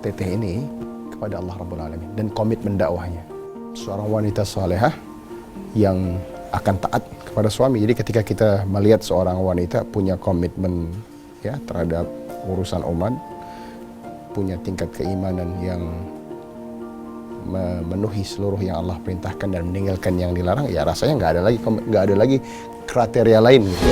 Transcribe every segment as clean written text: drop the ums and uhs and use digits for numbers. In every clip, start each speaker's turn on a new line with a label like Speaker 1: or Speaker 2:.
Speaker 1: Teteh ini kepada Allah Rabbul Alamin dan komitmen dakwahnya. Seorang wanita salehah yang akan taat kepada suami. Jadi ketika kita melihat seorang wanita punya komitmen ya terhadap urusan umat, punya tingkat keimanan yang memenuhi seluruh yang Allah perintahkan dan meninggalkan yang dilarang, ya rasanya nggak ada lagi kriteria lain gitu.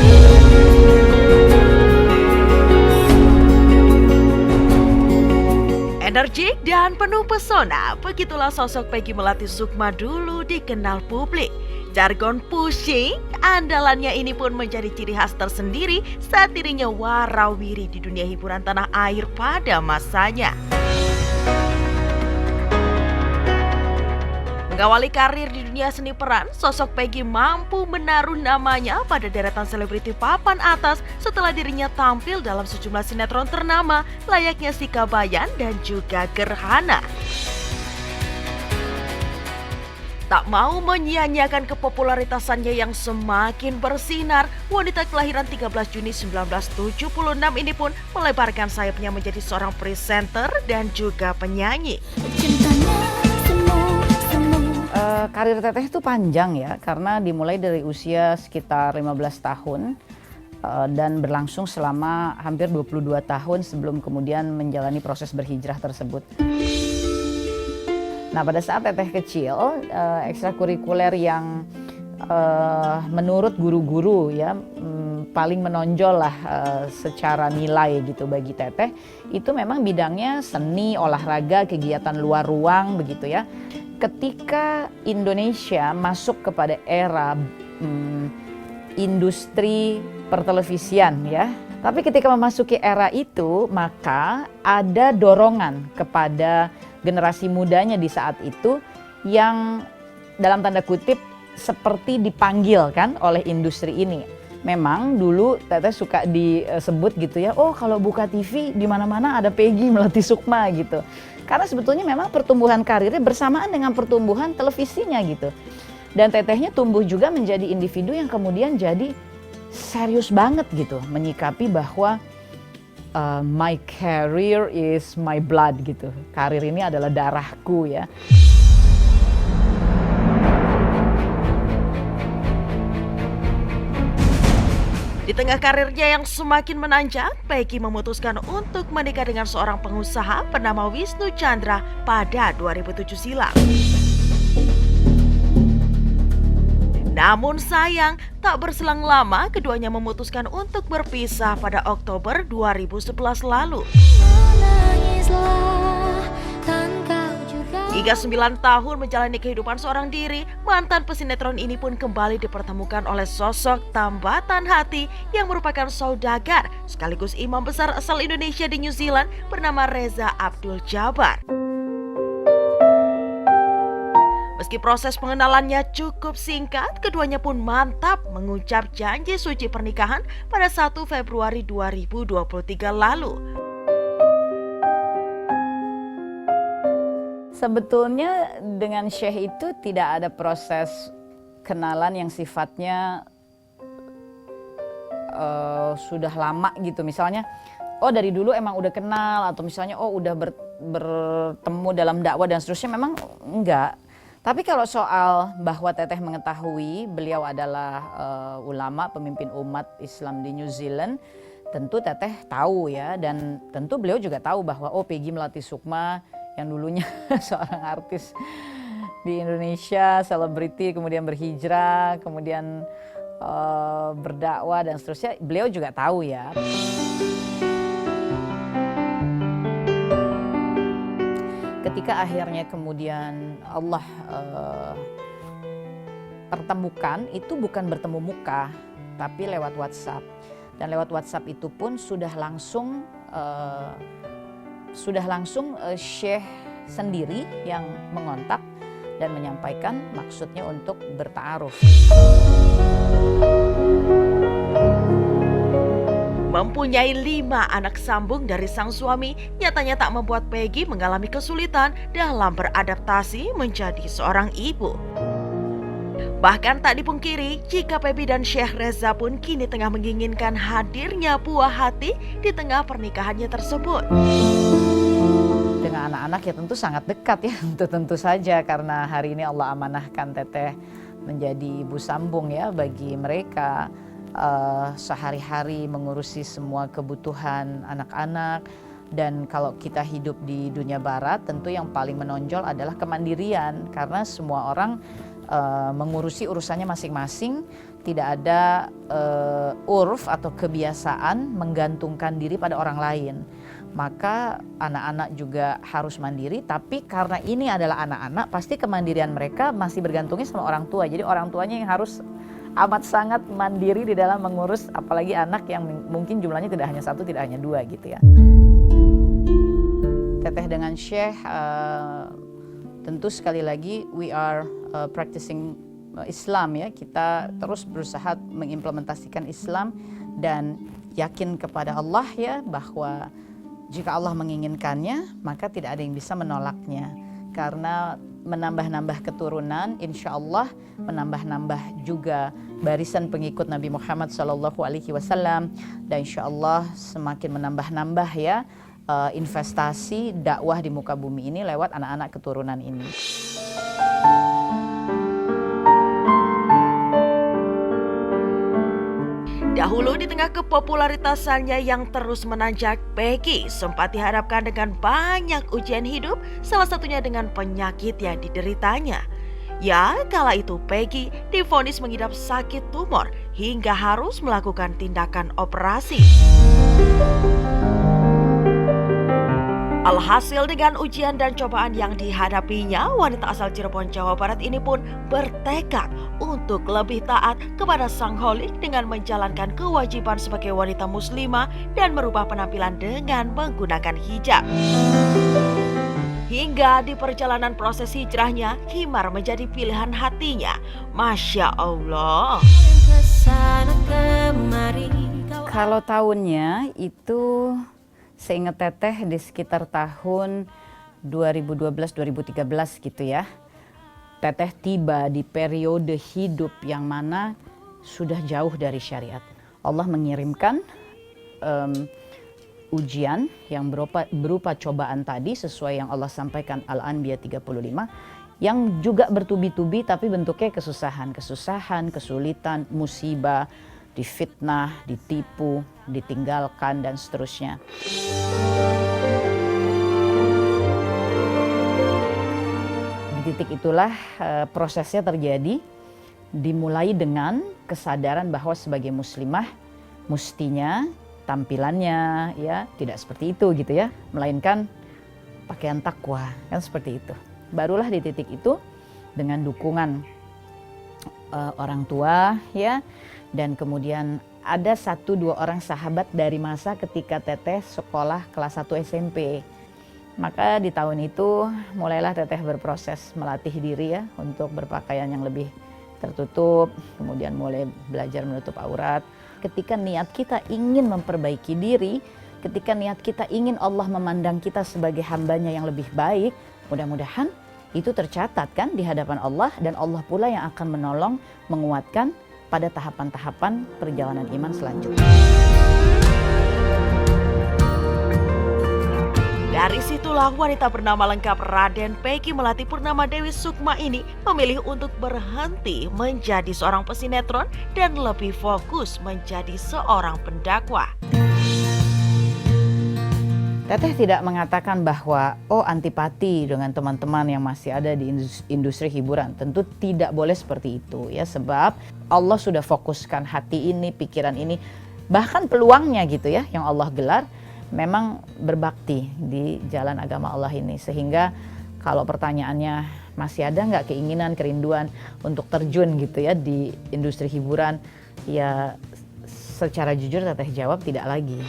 Speaker 2: Energik dan penuh pesona, begitulah sosok Peggy Melati Sukma dulu dikenal publik. Jargon pushing andalannya ini pun menjadi ciri khas tersendiri saat dirinya warawiri di dunia hiburan tanah air pada masanya. Mengawali karir di dunia seni peran, sosok Peggy mampu menaruh namanya pada deretan selebriti papan atas setelah dirinya tampil dalam sejumlah sinetron ternama layaknya Si Kabayan dan juga Gerhana. Tak mau menyia-nyiakan kepopularitasannya yang semakin bersinar, wanita kelahiran 13 Juni 1976 ini pun melebarkan sayapnya menjadi seorang presenter dan juga penyanyi.
Speaker 3: Karir Teteh itu panjang ya, karena dimulai dari usia sekitar 15 tahun dan berlangsung selama hampir 22 tahun sebelum kemudian menjalani proses berhijrah tersebut. Nah, pada saat Teteh kecil, ekstrakurikuler yang menurut guru-guru ya paling menonjol lah secara nilai gitu bagi Teteh, itu memang bidangnya seni, olahraga, kegiatan luar ruang begitu ya. Ketika Indonesia masuk kepada era industri pertelevisian ya, tapi ketika memasuki era itu maka ada dorongan kepada generasi mudanya di saat itu yang dalam tanda kutip seperti dipanggil kan oleh industri ini. Memang dulu Teteh suka disebut gitu ya, oh kalau buka TV di mana-mana ada Peggy Melati Sukma gitu. Karena sebetulnya memang pertumbuhan karirnya bersamaan dengan pertumbuhan televisinya gitu. Dan Tetehnya tumbuh juga menjadi individu yang kemudian jadi serius banget gitu, menyikapi bahwa my career is my blood gitu. Karir ini adalah darahku ya.
Speaker 2: Di tengah karirnya yang semakin menanjak, Peggy memutuskan untuk menikah dengan seorang pengusaha bernama Wisnu Chandra pada 2007 silam. Namun sayang, tak berselang lama keduanya memutuskan untuk berpisah pada Oktober 2011 lalu. Hingga 9 tahun menjalani kehidupan seorang diri, mantan pesinetron ini pun kembali dipertemukan oleh sosok tambatan hati yang merupakan saudagar sekaligus imam besar asal Indonesia di New Zealand bernama Reza Abdul Jabbar. Meski proses pengenalannya cukup singkat, keduanya pun mantap mengucap janji suci pernikahan pada 1 Februari 2023 lalu.
Speaker 3: Sebetulnya dengan Syekh itu tidak ada proses kenalan yang sifatnya sudah lama gitu. Misalnya, oh dari dulu emang udah kenal, atau misalnya oh udah bertemu dalam dakwah dan seterusnya, memang enggak. Tapi kalau soal bahwa Teteh mengetahui beliau adalah ulama, pemimpin umat Islam di New Zealand, tentu Teteh tahu ya, dan tentu beliau juga tahu bahwa oh Peggy Melati Sukma yang dulunya seorang artis di Indonesia, selebriti, kemudian berhijrah, kemudian berdakwah dan seterusnya, beliau juga tahu ya. Ketika akhirnya kemudian Allah pertemukan, itu bukan bertemu muka, tapi lewat WhatsApp. Dan lewat WhatsApp itu pun sudah langsung Syekh sendiri yang mengontak dan menyampaikan maksudnya untuk berta'aruf.
Speaker 2: Mempunyai 5 anak sambung dari sang suami, nyatanya tak membuat Peggy mengalami kesulitan dalam beradaptasi menjadi seorang ibu. Bahkan tak dipungkiri jika Peggy dan Syekh Reza pun kini tengah menginginkan hadirnya buah hati di tengah pernikahannya tersebut.
Speaker 3: dengan anak-anak ya tentu sangat dekat ya, tentu saja karena hari ini Allah amanahkan Teteh menjadi ibu sambung ya bagi mereka, sehari-hari mengurusi semua kebutuhan anak-anak. Dan kalau kita hidup di dunia barat tentu yang paling menonjol adalah kemandirian, karena semua orang mengurusi urusannya masing-masing, tidak ada urf atau kebiasaan menggantungkan diri pada orang lain. Maka anak-anak juga harus mandiri, tapi karena ini adalah anak-anak, pasti kemandirian mereka masih bergantungnya sama orang tua. Jadi orang tuanya yang harus amat sangat mandiri di dalam mengurus, apalagi anak yang mungkin jumlahnya tidak hanya satu, tidak hanya dua gitu ya. Teteh dengan Syekh tentu sekali lagi we are practicing Islam ya. Kita terus berusaha mengimplementasikan Islam dan yakin kepada Allah ya, bahwa jika Allah menginginkannya maka tidak ada yang bisa menolaknya. Karena menambah-nambah keturunan, insya Allah menambah-nambah juga barisan pengikut Nabi Muhammad SAW, dan insya Allah semakin menambah-nambah ya investasi dakwah di muka bumi ini lewat anak-anak keturunan ini.
Speaker 2: Dahulu di tengah kepopularitasannya yang terus menanjak, Peggy sempat dihadapkan dengan banyak ujian hidup, salah satunya dengan penyakit yang dideritanya. Ya, kala itu Peggy divonis mengidap sakit tumor hingga harus melakukan tindakan operasi. Alhasil dengan ujian dan cobaan yang dihadapinya, wanita asal Cirebon, Jawa Barat ini pun bertekad untuk lebih taat kepada Sang Holik dengan menjalankan kewajiban sebagai wanita muslimah dan merubah penampilan dengan menggunakan hijab. Hingga di perjalanan proses hijrahnya, khimar menjadi pilihan hatinya. Masya Allah.
Speaker 3: Kalau tahunnya itu seingat Teteh di sekitar tahun 2012-2013 gitu ya. Teteh tiba di periode hidup yang mana sudah jauh dari syariat. Allah mengirimkan ujian yang berupa cobaan tadi sesuai yang Allah sampaikan Al-Anbiya 35, yang juga bertubi-tubi tapi bentuknya kesusahan, kesulitan, musibah, difitnah, ditipu, ditinggalkan dan seterusnya. Di titik itulah prosesnya terjadi, dimulai dengan kesadaran bahwa sebagai muslimah mestinya tampilannya ya tidak seperti itu gitu ya, melainkan pakaian takwa, kan seperti itu. Barulah di titik itu dengan dukungan orang tua ya, dan kemudian ada 1-2 orang sahabat dari masa ketika Teteh sekolah kelas 1 SMP. Maka di tahun itu mulailah Teteh berproses melatih diri ya untuk berpakaian yang lebih tertutup, kemudian mulai belajar menutup aurat. Ketika niat kita ingin memperbaiki diri, ketika niat kita ingin Allah memandang kita sebagai hambanya yang lebih baik, mudah-mudahan itu tercatat kan di hadapan Allah, dan Allah pula yang akan menolong, menguatkan pada tahapan-tahapan perjalanan iman selanjutnya.
Speaker 2: Dari situlah wanita bernama lengkap Raden Peggy Melati Purnama Dewi Sukma ini memilih untuk berhenti menjadi seorang pesinetron dan lebih fokus menjadi seorang pendakwah.
Speaker 3: Teteh tidak mengatakan bahwa antipati dengan teman-teman yang masih ada di industri hiburan. Tentu tidak boleh seperti itu ya, sebab Allah sudah fokuskan hati ini, pikiran ini, bahkan peluangnya gitu ya yang Allah gelar memang berbakti di jalan agama Allah ini. Sehingga kalau pertanyaannya masih ada nggak keinginan, kerinduan untuk terjun gitu ya di industri hiburan, ya secara jujur Teteh jawab tidak lagi.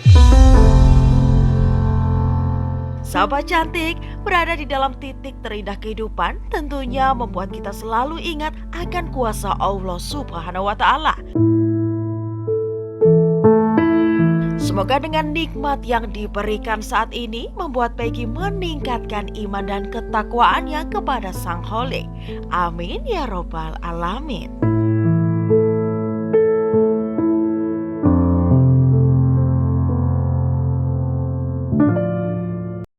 Speaker 2: Sahabat cantik, berada di dalam titik terindah kehidupan tentunya membuat kita selalu ingat akan kuasa Allah Subhanahu wa Ta'ala. Semoga dengan nikmat yang diberikan saat ini membuat Peggy meningkatkan iman dan ketakwaannya kepada Sang Holik. Amin ya Robbal Alamin.